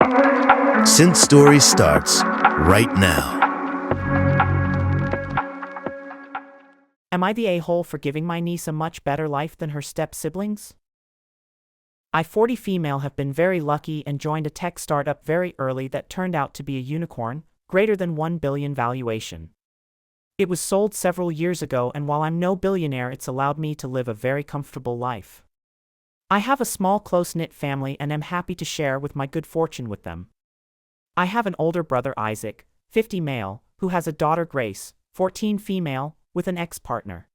SynthStories starts right now. Am I the a-hole for giving my niece a much better life than her step-siblings? I, 40 female, have been very lucky and joined a tech startup very early that turned out to be a unicorn, greater than 1 billion valuation. It was sold several years ago, and while I'm no billionaire, it's allowed me to live a very comfortable life. I have a small close-knit family and am happy to share with my good fortune with them. I have an older brother, Isaac, 50 male, who has a daughter, Grace, 14 female, with an ex-partner.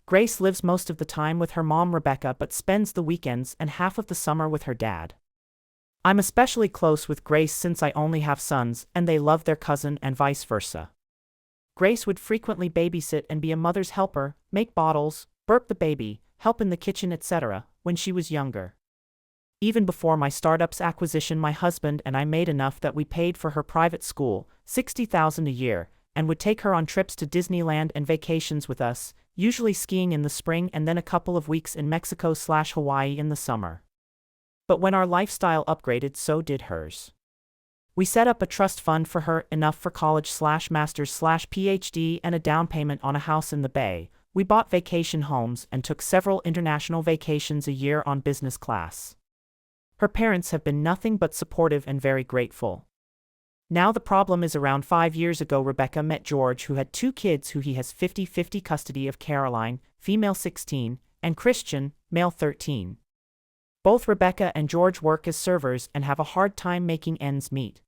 Grace lives most of the time with her mom, Rebecca, but spends the weekends and half of the summer with her dad. I'm especially close with Grace since I only have sons and they love their cousin and vice versa. Grace would frequently babysit and be a mother's helper, make bottles, burp the baby, help in the kitchen, etc., when she was younger. Even before my startup's acquisition, my husband and I made enough that we paid for her private school, $60,000 a year, and would take her on trips to Disneyland and vacations with us, usually skiing in the spring and then a couple of weeks in Mexico/Hawaii in the summer. But when our lifestyle upgraded, so did hers. We set up a trust fund for her, enough for college/master's/PhD and a down payment on a house in the Bay. We bought vacation homes and took several international vacations a year on business class. Her parents have been nothing but supportive and very grateful. Now the problem is, around 5 years ago, Rebecca met George, who had 2 kids who he has 50-50 custody of: Caroline, female 16, and Christian, male 13. Both Rebecca and George work as servers and have a hard time making ends meet.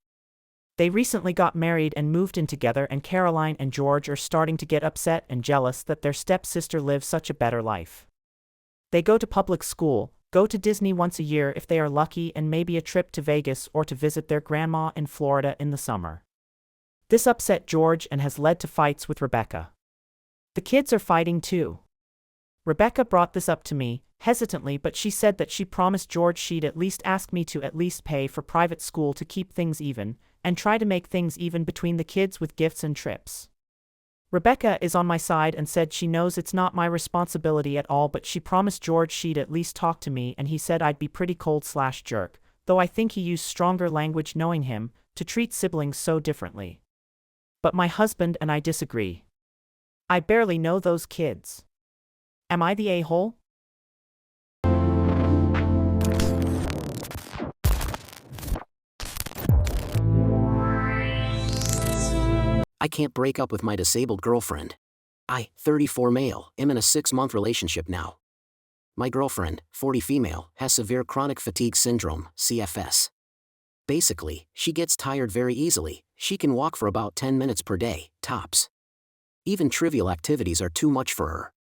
They recently got married and moved in together, and Caroline and George are starting to get upset and jealous that their stepsister lives such a better life. They go to public school, go to Disney once a year if they are lucky, and maybe a trip to Vegas or to visit their grandma in Florida in the summer. This upset George and has led to fights with Rebecca. The kids are fighting too. Rebecca brought this up to me, hesitantly, but she said that she promised George she'd at least ask me to at least pay for private school to keep things even, and try to make things even between the kids with gifts and trips. Rebecca is on my side and said she knows it's not my responsibility at all, but she promised George she'd at least talk to me, and he said I'd be pretty cold/jerk, though I think he used stronger language, knowing him, to treat siblings so differently. But my husband and I disagree. I barely know those kids. Am I the a-hole? I can't break up with my disabled girlfriend. I, 34 male, am in a 6-month relationship now. My girlfriend, 40 female, has severe chronic fatigue syndrome, CFS. Basically, she gets tired very easily. She can walk for about 10 minutes per day, tops. Even trivial activities are too much for her.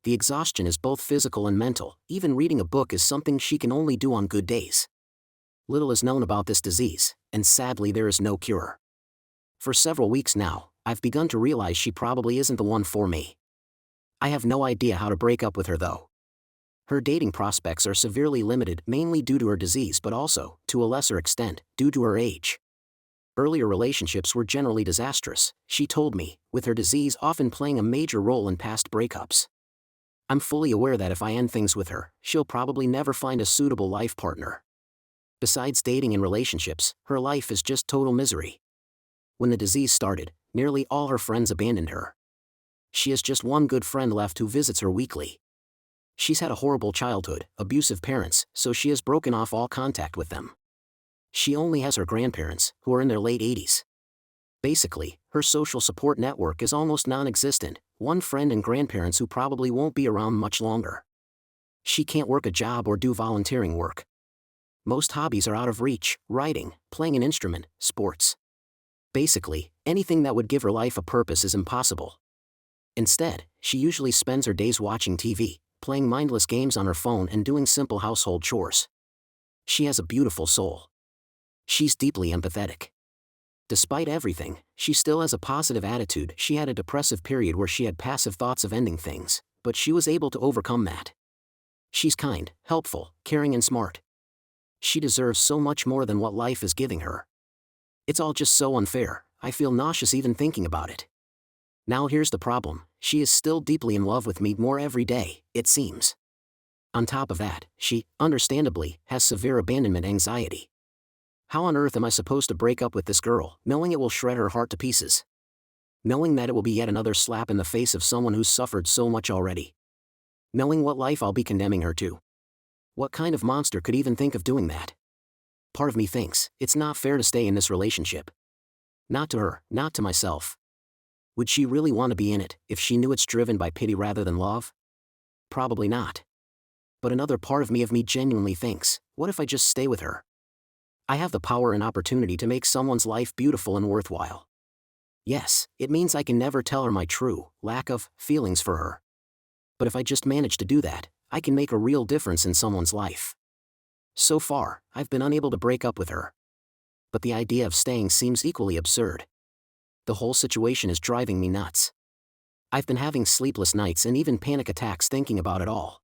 The exhaustion is both physical and mental. Even reading a book is something she can only do on good days. Little is known about this disease, and sadly there is no cure. For several weeks now, I've begun to realize she probably isn't the one for me. I have no idea how to break up with her though. Her dating prospects are severely limited, mainly due to her disease, but also, to a lesser extent, due to her age. Earlier relationships were generally disastrous, she told me, with her disease often playing a major role in past breakups. I'm fully aware that if I end things with her, she'll probably never find a suitable life partner. Besides dating and relationships, her life is just total misery. When the disease started, nearly all her friends abandoned her. She has just one good friend left who visits her weekly. She's had a horrible childhood, abusive parents, so she has broken off all contact with them. She only has her grandparents, who are in their late 80s. Basically, her social support network is almost non-existent, one friend and grandparents who probably won't be around much longer. She can't work a job or do volunteering work. Most hobbies are out of reach: writing, playing an instrument, sports. Basically, anything that would give her life a purpose is impossible. Instead, she usually spends her days watching TV, playing mindless games on her phone, and doing simple household chores. She has a beautiful soul. She's deeply empathetic. Despite everything, she still has a positive attitude. She had a depressive period where she had passive thoughts of ending things, but she was able to overcome that. She's kind, helpful, caring, and smart. She deserves so much more than what life is giving her. It's all just so unfair. I feel nauseous even thinking about it. Now here's the problem: she is still deeply in love with me, more every day, it seems. On top of that, she, understandably, has severe abandonment anxiety. How on earth am I supposed to break up with this girl, knowing it will shred her heart to pieces? Knowing that it will be yet another slap in the face of someone who's suffered so much already? Knowing what life I'll be condemning her to? What kind of monster could even think of doing that? Part of me thinks, it's not fair to stay in this relationship. Not to her, not to myself. Would she really want to be in it, if she knew it's driven by pity rather than love? Probably not. But another part of me genuinely thinks, what if I just stay with her? I have the power and opportunity to make someone's life beautiful and worthwhile. Yes, it means I can never tell her my true, lack of, feelings for her. But if I just manage to do that, I can make a real difference in someone's life. So far, I've been unable to break up with her. But the idea of staying seems equally absurd. The whole situation is driving me nuts. I've been having sleepless nights and even panic attacks thinking about it all.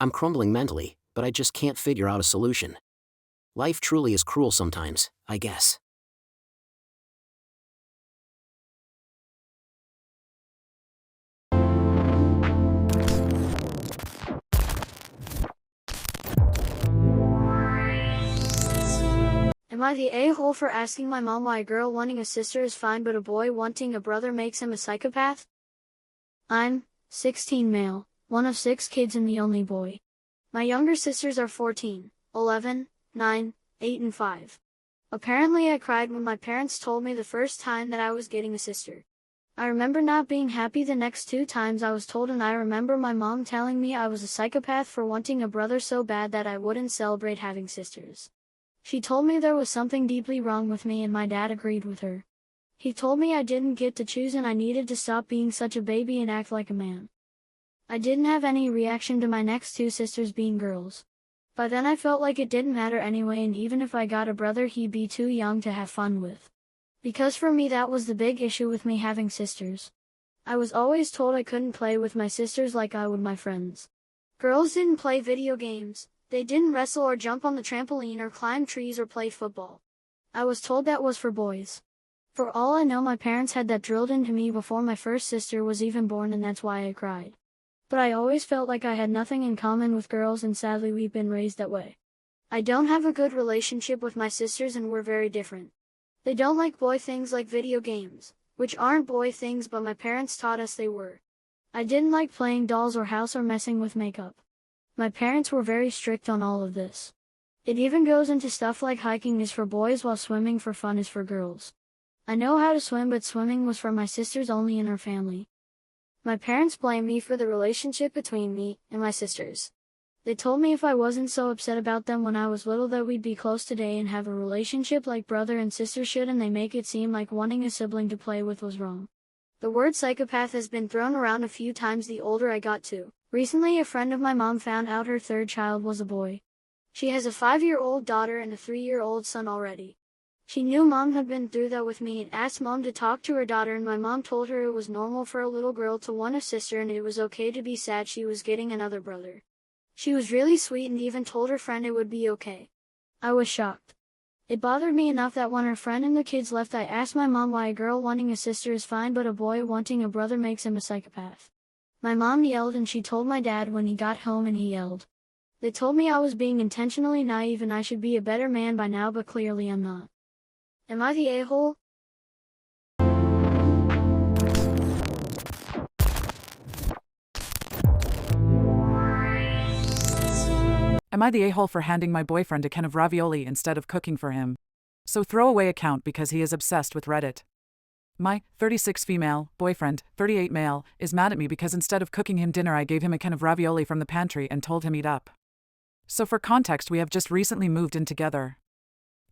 I'm crumbling mentally, but I just can't figure out a solution. Life truly is cruel sometimes, I guess. Am I the a-hole for asking my mom why a girl wanting a sister is fine but a boy wanting a brother makes him a psychopath? I'm 16 male, one of 6 kids and the only boy. My younger sisters are 14, 11, 9, 8 and 5. Apparently I cried when my parents told me the first time that I was getting a sister. I remember not being happy the next 2 times I was told, and I remember my mom telling me I was a psychopath for wanting a brother so bad that I wouldn't celebrate having sisters. She told me there was something deeply wrong with me and my dad agreed with her. He told me I didn't get to choose and I needed to stop being such a baby and act like a man. I didn't have any reaction to my next 2 sisters being girls. By then I felt like it didn't matter anyway, and even if I got a brother he'd be too young to have fun with. Because for me that was the big issue with me having sisters. I was always told I couldn't play with my sisters like I would my friends. Girls didn't play video games. They didn't wrestle or jump on the trampoline or climb trees or play football. I was told that was for boys. For all I know, my parents had that drilled into me before my first sister was even born, and that's why I cried. But I always felt like I had nothing in common with girls, and sadly we've been raised that way. I don't have a good relationship with my sisters and we're very different. They don't like boy things like video games, which aren't boy things but my parents taught us they were. I didn't like playing dolls or house or messing with makeup. My parents were very strict on all of this. It even goes into stuff like hiking is for boys while swimming for fun is for girls. I know how to swim, but swimming was for my sisters only in our family. My parents blame me for the relationship between me and my sisters. They told me if I wasn't so upset about them when I was little that we'd be close today and have a relationship like brother and sister should, and they make it seem like wanting a sibling to play with was wrong. The word psychopath has been thrown around a few times the older I got too. Recently, a friend of my mom found out her 3rd child was a boy. She has a 5-year-old daughter and a 3-year-old son already. She knew mom had been through that with me and asked mom to talk to her daughter, and my mom told her it was normal for a little girl to want a sister and it was okay to be sad she was getting another brother. She was really sweet and even told her friend it would be okay. I was shocked. It bothered me enough that when her friend and the kids left, I asked my mom why a girl wanting a sister is fine but a boy wanting a brother makes him a psychopath. My mom yelled and she told my dad when he got home and he yelled. They told me I was being intentionally naive and I should be a better man by now, but clearly I'm not. Am I the a-hole? Am I the a-hole for handing my boyfriend a can of ravioli instead of cooking for him? So throw away account because he is obsessed with Reddit. My 36 female boyfriend, 38 male, is mad at me because instead of cooking him dinner I gave him a can of ravioli from the pantry and told him eat up. So for context, we have just recently moved in together.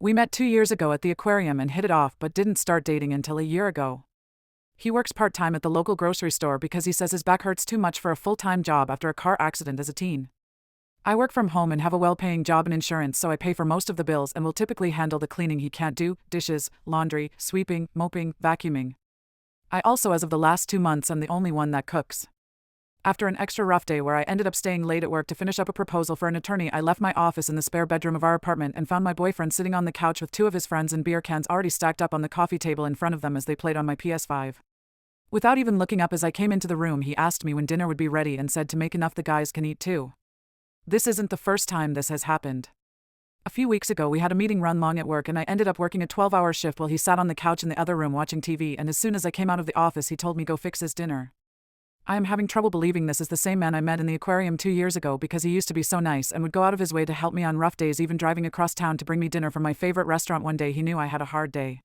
We met 2 years ago at the aquarium and hit it off but didn't start dating until a year ago. He works part-time at the local grocery store because he says his back hurts too much for a full-time job after a car accident as a teen. I work from home and have a well-paying job and insurance, so I pay for most of the bills and will typically handle the cleaning he can't do: dishes, laundry, sweeping, mopping, vacuuming. I also, as of the last 2 months, am the only one that cooks. After an extra rough day where I ended up staying late at work to finish up a proposal for an attorney, I left my office in the spare bedroom of our apartment and found my boyfriend sitting on the couch with 2 of his friends and beer cans already stacked up on the coffee table in front of them as they played on my PS5. Without even looking up as I came into the room, he asked me when dinner would be ready and said to make enough the guys can eat too. This isn't the first time this has happened. A few weeks ago, we had a meeting run long at work, and I ended up working a 12-hour shift while he sat on the couch in the other room watching TV, and as soon as I came out of the office, he told me go fix his dinner. I am having trouble believing this is the same man I met in the aquarium 2 years ago, because he used to be so nice and would go out of his way to help me on rough days, even driving across town to bring me dinner from my favorite restaurant one day he knew I had a hard day.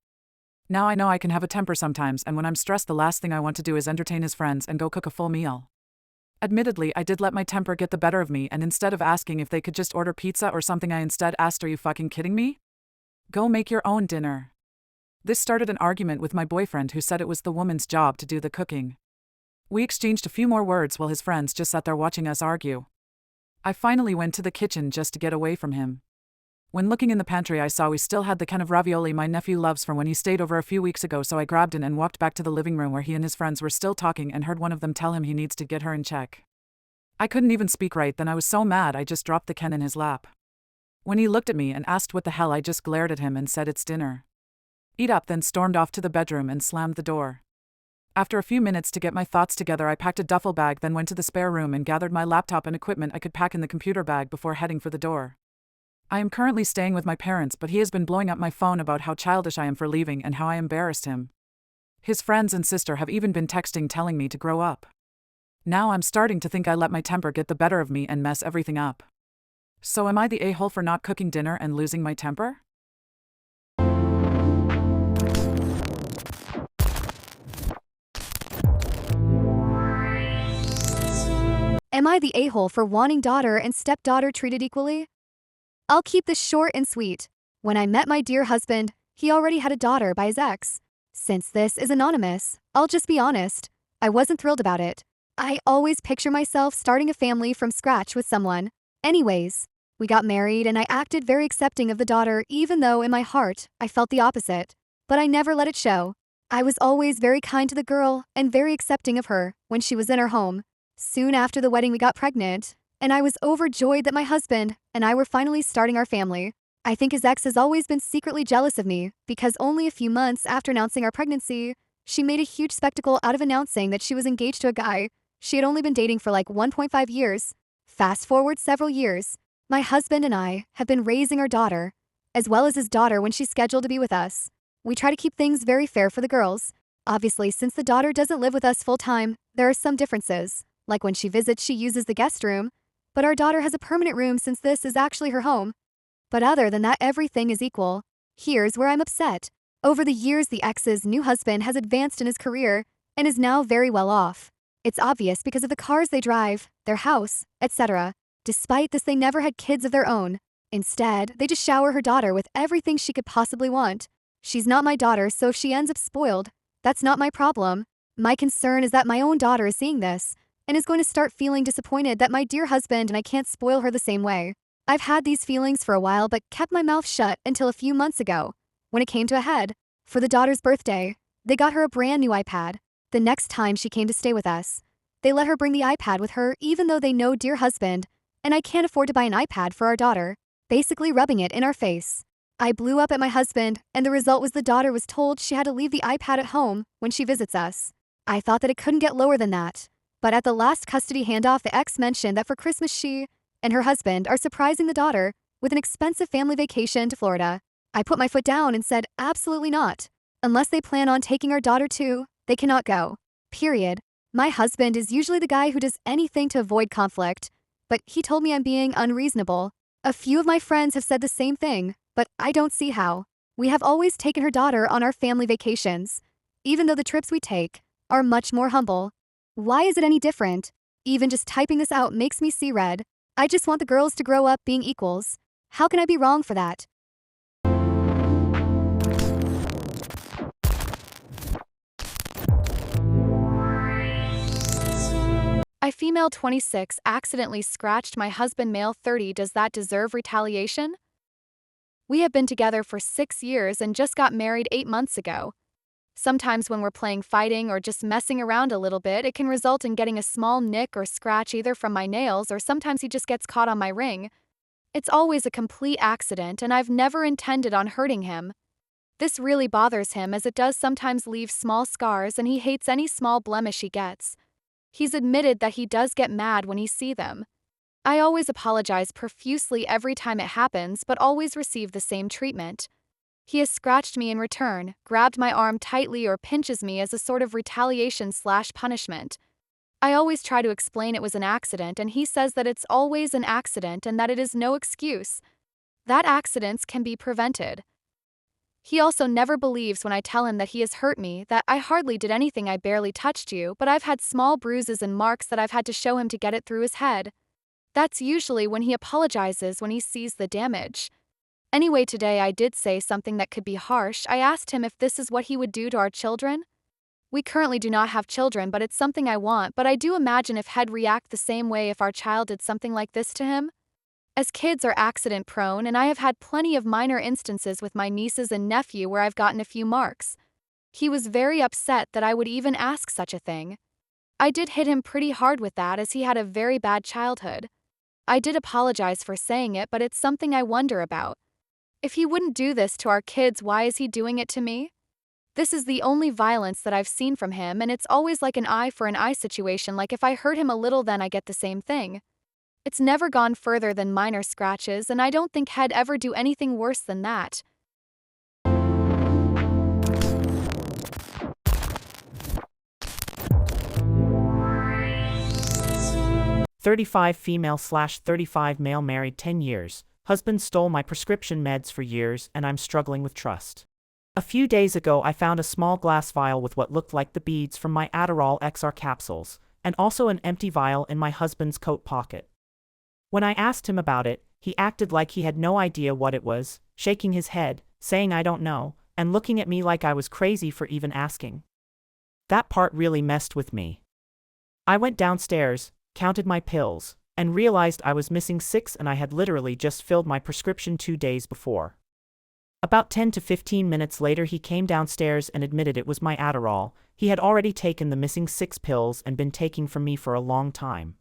Now I know I can have a temper sometimes, and when I'm stressed, the last thing I want to do is entertain his friends and go cook a full meal. Admittedly, I did let my temper get the better of me, and instead of asking if they could just order pizza or something, I instead asked, "Are you fucking kidding me? Go make your own dinner." This started an argument with my boyfriend, who said it was the woman's job to do the cooking. We exchanged a few more words while his friends just sat there watching us argue. I finally went to the kitchen just to get away from him. When looking in the pantry, I saw we still had the can of ravioli my nephew loves from when he stayed over a few weeks ago, so I grabbed it and walked back to the living room where he and his friends were still talking, and heard one of them tell him he needs to get her in check. I couldn't even speak right then. I was so mad I just dropped the can in his lap. When he looked at me and asked what the hell, I just glared at him and said, "It's dinner. Eat up," then stormed off to the bedroom and slammed the door. After a few minutes to get my thoughts together, I packed a duffel bag, then went to the spare room and gathered my laptop and equipment I could pack in the computer bag before heading for the door. I am currently staying with my parents, but he has been blowing up my phone about how childish I am for leaving and how I embarrassed him. His friends and sister have even been texting telling me to grow up. Now I'm starting to think I let my temper get the better of me and mess everything up. So am I the a-hole for not cooking dinner and losing my temper? Am I the a-hole for wanting daughter and stepdaughter treated equally? I'll keep this short and sweet. When I met my dear husband, he already had a daughter by his ex. Since this is anonymous, I'll just be honest. I wasn't thrilled about it. I always picture myself starting a family from scratch with someone. Anyways, we got married and I acted very accepting of the daughter, even though in my heart I felt the opposite. But I never let it show. I was always very kind to the girl and very accepting of her when she was in her home. Soon after the wedding, we got pregnant, and I was overjoyed that my husband and I were finally starting our family. I think his ex has always been secretly jealous of me, because only a few months after announcing our pregnancy, she made a huge spectacle out of announcing that she was engaged to a guy she had only been dating for like 1.5 years. Fast forward several years, my husband and I have been raising our daughter, as well as his daughter when she's scheduled to be with us. We try to keep things very fair for the girls. Obviously, since the daughter doesn't live with us full-time, there are some differences. Like when she visits, she uses the guest room, but our daughter has a permanent room since this is actually her home. But other than that, everything is equal. Here's where I'm upset. Over the years, the ex's new husband has advanced in his career and is now very well off. It's obvious because of the cars they drive, their house, etc. Despite this, they never had kids of their own. Instead, they just shower her daughter with everything she could possibly want. She's not my daughter, so if she ends up spoiled, that's not my problem. My concern is that my own daughter is seeing this and is going to start feeling disappointed that my dear husband and I can't spoil her the same way. I've had these feelings for a while but kept my mouth shut until a few months ago, when it came to a head. For the daughter's birthday, they got her a brand new iPad. The next time she came to stay with us, they let her bring the iPad with her even though they know dear husband and I can't afford to buy an iPad for our daughter, basically rubbing it in our face. I blew up at my husband, and the result was the daughter was told she had to leave the iPad at home when she visits us. I thought that it couldn't get lower than that. But at the last custody handoff, the ex mentioned that for Christmas she and her husband are surprising the daughter with an expensive family vacation to Florida. I put my foot down and said, absolutely not. Unless they plan on taking our daughter too, they cannot go. Period. My husband is usually the guy who does anything to avoid conflict, but he told me I'm being unreasonable. A few of my friends have said the same thing, but I don't see how. We have always taken her daughter on our family vacations, even though the trips we take are much more humble. Why is it any different? Even just typing this out makes me see red. I just want the girls to grow up being equals. How can I be wrong for that? I, female 26, accidentally scratched my husband, male 30. Does that deserve retaliation? We have been together for 6 years and just got married 8 months ago. Sometimes when we're playing fighting or just messing around a little bit, it can result in getting a small nick or scratch either from my nails or sometimes he just gets caught on my ring. It's always a complete accident and I've never intended on hurting him. This really bothers him as it does sometimes leave small scars and he hates any small blemish he gets. He's admitted that he does get mad when he sees them. I always apologize profusely every time it happens, but always receive the same treatment. He has scratched me in return, grabbed my arm tightly, or pinches me as a sort of retaliation/punishment. I always try to explain it was an accident, and he says that it's always an accident and that it is no excuse. That accidents can be prevented. He also never believes when I tell him that he has hurt me, that I hardly did anything, I barely touched you, but I've had small bruises and marks that I've had to show him to get it through his head. That's usually when he apologizes, when he sees the damage. Anyway, today I did say something that could be harsh. I asked him if this is what he would do to our children. We currently do not have children, but it's something I want, but I do imagine if he'd react the same way if our child did something like this to him. As kids are accident prone, and I have had plenty of minor instances with my nieces and nephew where I've gotten a few marks. He was very upset that I would even ask such a thing. I did hit him pretty hard with that, as he had a very bad childhood. I did apologize for saying it, but it's something I wonder about. If he wouldn't do this to our kids, why is he doing it to me? This is the only violence that I've seen from him, and it's always like an eye for an eye situation, like if I hurt him a little then I get the same thing. It's never gone further than minor scratches, and I don't think he'd ever do anything worse than that. "35 female/35 male, married 10 years. Husband stole my prescription meds for years, and I'm struggling with trust. A few days ago I found a small glass vial with what looked like the beads from my Adderall XR capsules, and also an empty vial in my husband's coat pocket. When I asked him about it, he acted like he had no idea what it was, shaking his head, saying I don't know, and looking at me like I was crazy for even asking. That part really messed with me. I went downstairs, counted my pills, and realized I was missing 6, and I had literally just filled my prescription 2 days before. About 10 to 15 minutes later he came downstairs and admitted it was my Adderall. He had already taken the missing 6 pills and been taking from me for a long time.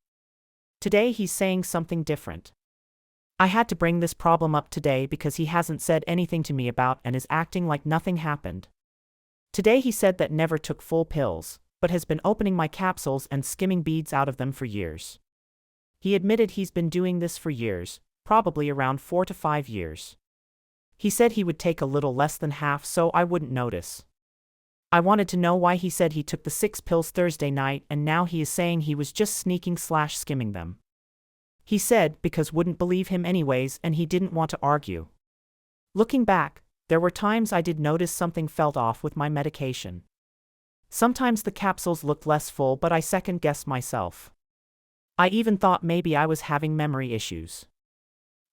Today he's saying something different. I had to bring this problem up today because he hasn't said anything to me about and is acting like nothing happened. Today he said that never took full pills, but has been opening my capsules and skimming beads out of them for years. He admitted he's been doing this for years, probably around 4 to 5 years. He said he would take a little less than half so I wouldn't notice. I wanted to know why he said he took the 6 pills Thursday night and now he is saying he was just sneaking/skimming them. He said because wouldn't believe him anyways and he didn't want to argue. Looking back, there were times I did notice something felt off with my medication. Sometimes the capsules looked less full, but I second-guessed myself. I even thought maybe I was having memory issues.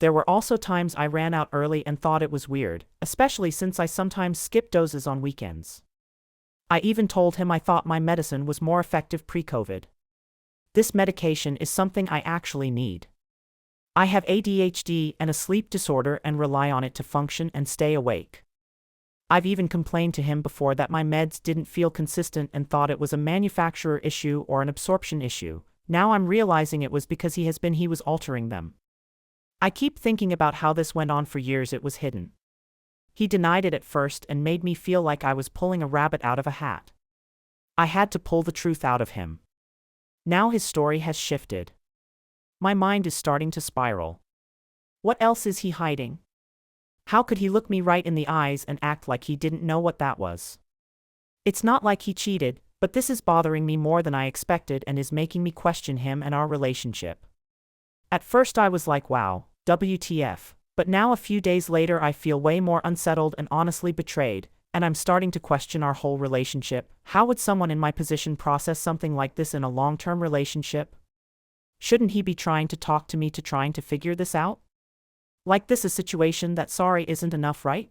There were also times I ran out early and thought it was weird, especially since I sometimes skip doses on weekends. I even told him I thought my medicine was more effective pre-COVID. This medication is something I actually need. I have ADHD and a sleep disorder and rely on it to function and stay awake. I've even complained to him before that my meds didn't feel consistent and thought it was a manufacturer issue or an absorption issue. Now I'm realizing it was because he was altering them. I keep thinking about how this went on for years. It was hidden. He denied it at first and made me feel like I was pulling a rabbit out of a hat. I had to pull the truth out of him. Now his story has shifted. My mind is starting to spiral. What else is he hiding? How could he look me right in the eyes and act like he didn't know what that was? It's not like he cheated, but this is bothering me more than I expected and is making me question him and our relationship. At first I was like, wow, WTF, but now a few days later I feel way more unsettled and honestly betrayed, and I'm starting to question our whole relationship. How would someone in my position process something like this in a long-term relationship? Shouldn't he be trying to talk to me to trying to figure this out? Like this a situation that sorry isn't enough, right?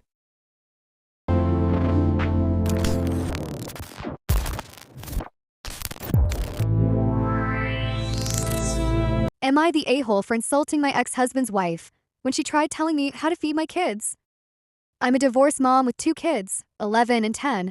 Am I the a-hole for insulting my ex-husband's wife when she tried telling me how to feed my kids? I'm a divorced mom with 2 kids, 11 and 10.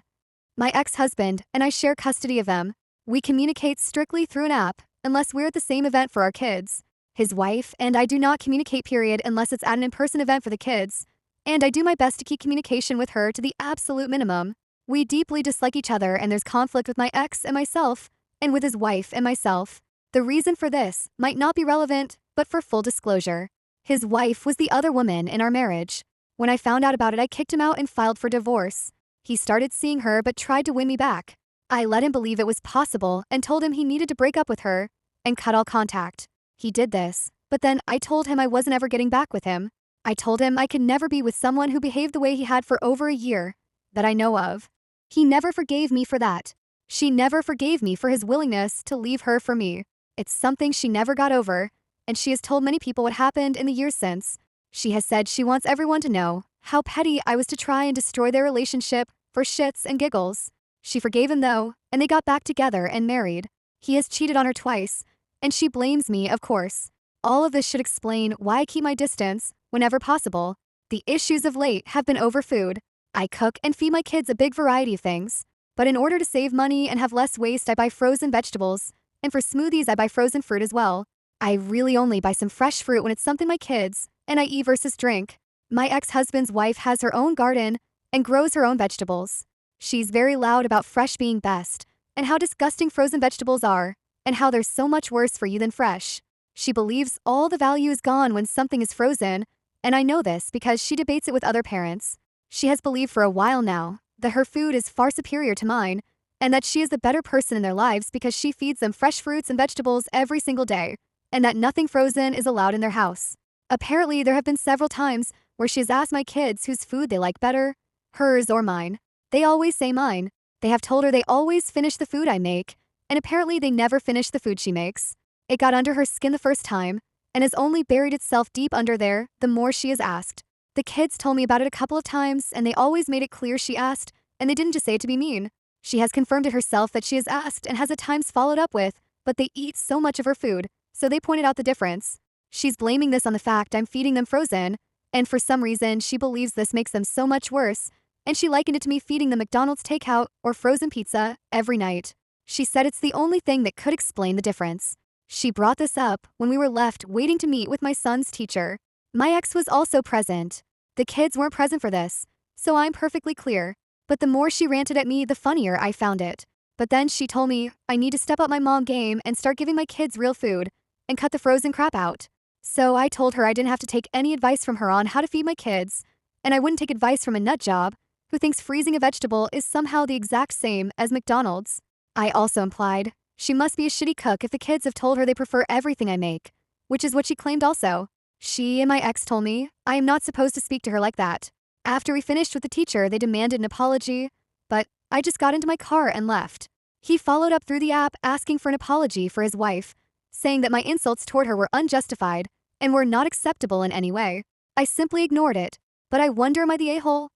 My ex-husband and I share custody of them. We communicate strictly through an app, unless we're at the same event for our kids. His wife and I do not communicate period unless it's at an in-person event for the kids. And I do my best to keep communication with her to the absolute minimum. We deeply dislike each other and there's conflict with my ex and myself, and with his wife and myself. The reason for this might not be relevant, But for full disclosure, his wife was the other woman in our marriage. When I found out about it, I kicked him out and filed for divorce. He started seeing her but tried to win me back. I let him believe it was possible and told him he needed to break up with her and cut all contact. He did this, but then I told him I wasn't ever getting back with him. I told him I could never be with someone who behaved the way he had for over a year that I know of. He never forgave me for that. She never forgave me for his willingness to leave her for me. It's something she never got over, and she has told many people what happened in the years since. She has said she wants everyone to know how petty I was to try and destroy their relationship for shits and giggles. She forgave him though, and they got back together and married. He has cheated on her twice, and she blames me, of course. All of this should explain why I keep my distance whenever possible. The issues of late have been over food. I cook and feed my kids a big variety of things, but in order to save money and have less waste, I buy frozen vegetables, and for smoothies I buy frozen fruit as well. I really only buy some fresh fruit when it's something my kids and I eat versus drink. My ex-husband's wife has her own garden and grows her own vegetables. She's very loud about fresh being best, and how disgusting frozen vegetables are, and how they're so much worse for you than fresh. She believes all the value is gone when something is frozen, and I know this because she debates it with other parents. She has believed for a while now that her food is far superior to mine, and that she is the better person in their lives because she feeds them fresh fruits and vegetables every single day, and that nothing frozen is allowed in their house. Apparently, there have been several times where she has asked my kids whose food they like better, hers or mine. They always say mine. They have told her they always finish the food I make, and apparently they never finish the food she makes. It got under her skin the first time, and has only buried itself deep under there the more she has asked. The kids told me about it a couple of times, and they always made it clear she asked, and they didn't just say it to be mean. She has confirmed it herself that she has asked and has at times followed up with, but they eat so much of her food, so they pointed out the difference. She's blaming this on the fact I'm feeding them frozen, and for some reason she believes this makes them so much worse, and she likened it to me feeding them McDonald's takeout or frozen pizza every night. She said it's the only thing that could explain the difference. She brought this up when we were left waiting to meet with my son's teacher. My ex was also present. The kids weren't present for this, so I'm perfectly clear. But the more she ranted at me, the funnier I found it. But then she told me I need to step up my mom game and start giving my kids real food and cut the frozen crap out. So I told her I didn't have to take any advice from her on how to feed my kids, and I wouldn't take advice from a nut job who thinks freezing a vegetable is somehow the exact same as McDonald's. I also implied she must be a shitty cook if the kids have told her they prefer everything I make, which is what she claimed also. She and my ex told me I am not supposed to speak to her like that. After we finished with the teacher, they demanded an apology, but I just got into my car and left. He followed up through the app asking for an apology for his wife, saying that my insults toward her were unjustified and were not acceptable in any way. I simply ignored it, but I wonder, am I the a-hole?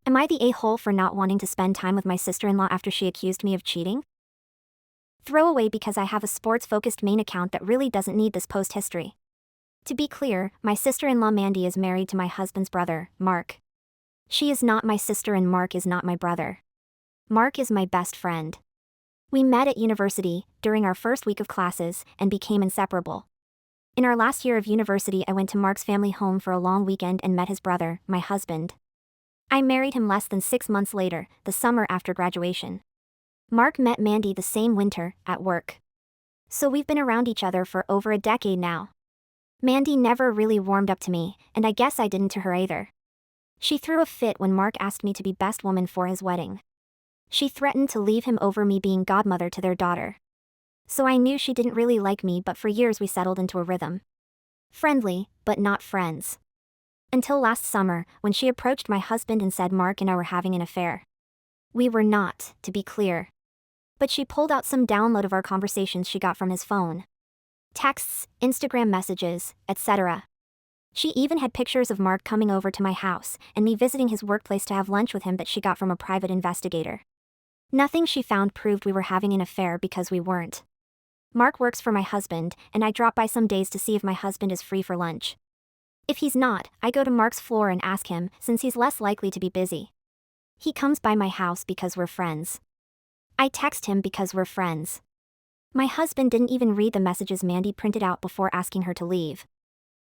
Am I the a-hole for not wanting to spend time with my sister-in-law after she accused me of cheating? Throwaway because I have a sports-focused main account that really doesn't need this post history. To be clear, my sister-in-law Mandy is married to my husband's brother, Mark. She is not my sister and Mark is not my brother. Mark is my best friend. We met at university, during our first week of classes, and became inseparable. In our last year of university, I went to Mark's family home for a long weekend and met his brother, my husband. I married him less than 6 months later, the summer after graduation. Mark met Mandy the same winter, at work. So we've been around each other for over a decade now. Mandy never really warmed up to me, and I guess I didn't to her either. She threw a fit when Mark asked me to be best woman for his wedding. She threatened to leave him over me being godmother to their daughter. So I knew she didn't really like me, but for years we settled into a rhythm. Friendly, but not friends. Until last summer, when she approached my husband and said Mark and I were having an affair. We were not, to be clear. But she pulled out some download of our conversations she got from his phone. Texts, Instagram messages, etc. She even had pictures of Mark coming over to my house and me visiting his workplace to have lunch with him that she got from a private investigator. Nothing she found proved we were having an affair because we weren't. Mark works for my husband, and I drop by some days to see if my husband is free for lunch. If he's not, I go to Mark's floor and ask him, since he's less likely to be busy. He comes by my house because we're friends. I text him because we're friends. My husband didn't even read the messages Mandy printed out before asking her to leave.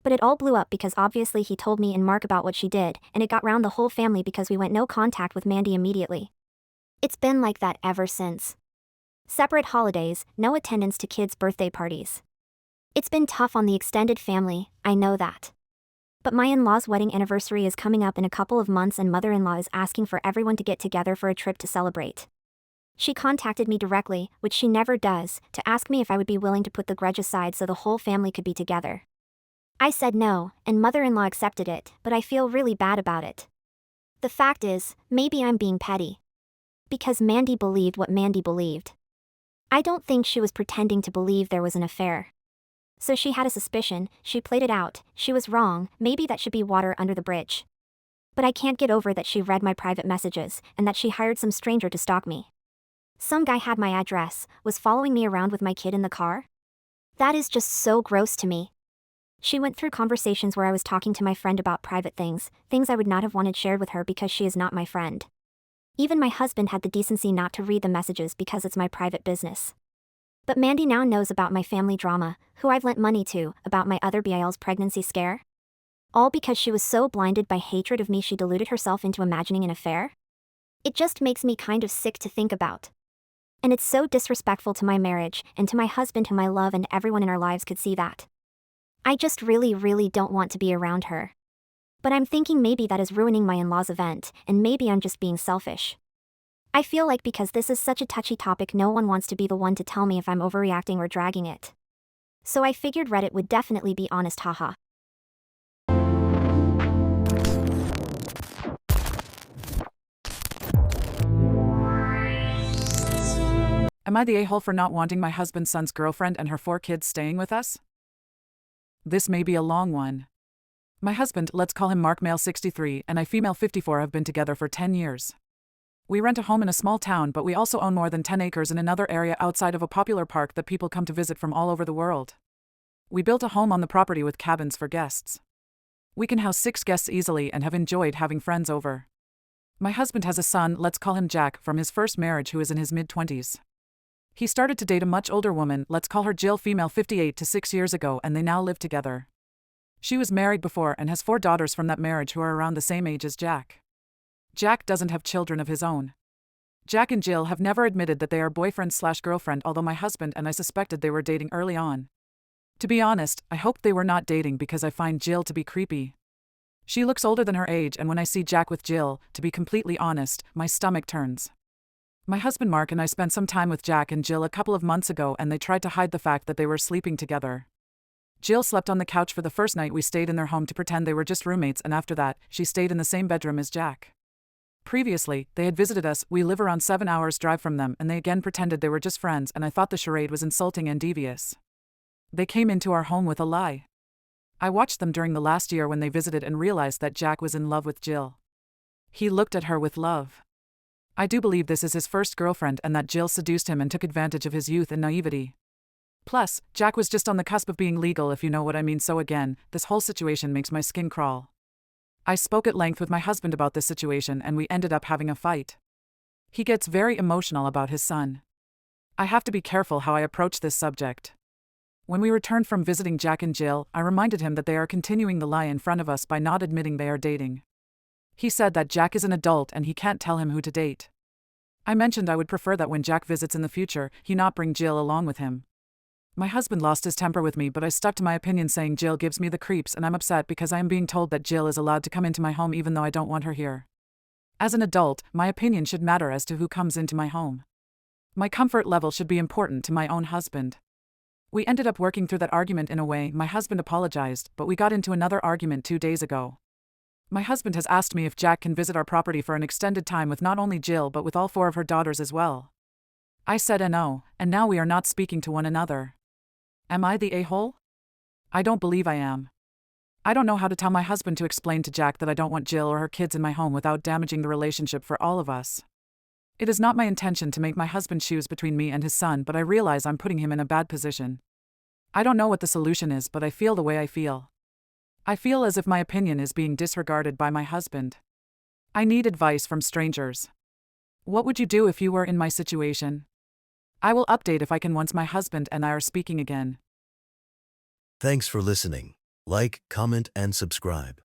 But it all blew up because obviously he told me and Mark about what she did, and it got round the whole family because we went no contact with Mandy immediately. It's been like that ever since. Separate holidays, no attendance to kids' birthday parties. It's been tough on the extended family, I know that. But my in-law's wedding anniversary is coming up in a couple of months and mother-in-law is asking for everyone to get together for a trip to celebrate. She contacted me directly, which she never does, to ask me if I would be willing to put the grudge aside so the whole family could be together. I said no, and mother-in-law accepted it, but I feel really bad about it. The fact is, maybe I'm being petty. Because Mandy believed what Mandy believed. I don't think she was pretending to believe there was an affair. So she had a suspicion, she played it out, she was wrong, maybe that should be water under the bridge. But I can't get over that she read my private messages, and that she hired some stranger to stalk me. Some guy had my address, was following me around with my kid in the car? That is just so gross to me. She went through conversations where I was talking to my friend about private things I would not have wanted shared with her because she is not my friend. Even my husband had the decency not to read the messages because it's my private business. But Mandy now knows about my family drama, who I've lent money to, about my other BIL's pregnancy scare. All because she was so blinded by hatred of me she deluded herself into imagining an affair? It just makes me kind of sick to think about. And it's so disrespectful to my marriage, and to my husband whom I love, and everyone in our lives could see that. I just really don't want to be around her. But I'm thinking maybe that is ruining my in-laws event, and maybe I'm just being selfish. I feel like because this is such a touchy topic no one wants to be the one to tell me if I'm overreacting or dragging it. So I figured Reddit would definitely be honest, haha. Am I the a-hole for not wanting my husband's son's girlfriend and her 4 kids staying with us? This may be a long one. My husband, let's call him Mark, male 63, and I, female 54, have been together for 10 years. We rent a home in a small town, but we also own more than 10 acres in another area outside of a popular park that people come to visit from all over the world. We built a home on the property with cabins for guests. We can house 6 guests easily and have enjoyed having friends over. My husband has a son, let's call him Jack, from his first marriage, who is in his mid-20s. He started to date a much older woman, let's call her Jill, female 58, to 6 years ago, and they now live together. She was married before and has 4 daughters from that marriage who are around the same age as Jack. Jack doesn't have children of his own. Jack and Jill have never admitted that they are boyfriend/girlfriend, although my husband and I suspected they were dating early on. To be honest, I hoped they were not dating because I find Jill to be creepy. She looks older than her age, and when I see Jack with Jill, to be completely honest, my stomach turns. My husband Mark and I spent some time with Jack and Jill a couple of months ago, and they tried to hide the fact that they were sleeping together. Jill slept on the couch for the first night we stayed in their home to pretend they were just roommates, and after that, she stayed in the same bedroom as Jack. Previously, they had visited us, we live around 7 hours drive from them, and they again pretended they were just friends, and I thought the charade was insulting and devious. They came into our home with a lie. I watched them during the last year when they visited and realized that Jack was in love with Jill. He looked at her with love. I do believe this is his first girlfriend and that Jill seduced him and took advantage of his youth and naivety. Plus, Jack was just on the cusp of being legal, if you know what I mean, so again, this whole situation makes my skin crawl. I spoke at length with my husband about this situation and we ended up having a fight. He gets very emotional about his son. I have to be careful how I approach this subject. When we returned from visiting Jack and Jill, I reminded him that they are continuing the lie in front of us by not admitting they are dating. He said that Jack is an adult and he can't tell him who to date. I mentioned I would prefer that when Jack visits in the future, he not bring Jill along with him. My husband lost his temper with me, but I stuck to my opinion, saying Jill gives me the creeps and I'm upset because I am being told that Jill is allowed to come into my home even though I don't want her here. As an adult, my opinion should matter as to who comes into my home. My comfort level should be important to my own husband. We ended up working through that argument in a way. My husband apologized, but we got into another argument 2 days ago. My husband has asked me if Jack can visit our property for an extended time with not only Jill but with all 4 of her daughters as well. I said no, and now we are not speaking to one another. Am I the a-hole? I don't believe I am. I don't know how to tell my husband to explain to Jack that I don't want Jill or her kids in my home without damaging the relationship for all of us. It is not my intention to make my husband choose between me and his son, but I realize I'm putting him in a bad position. I don't know what the solution is, but I feel the way I feel. I feel as if my opinion is being disregarded by my husband. I need advice from strangers. What would you do if you were in my situation? I will update if I can once my husband and I are speaking again. Thanks for listening. Like, comment, and subscribe.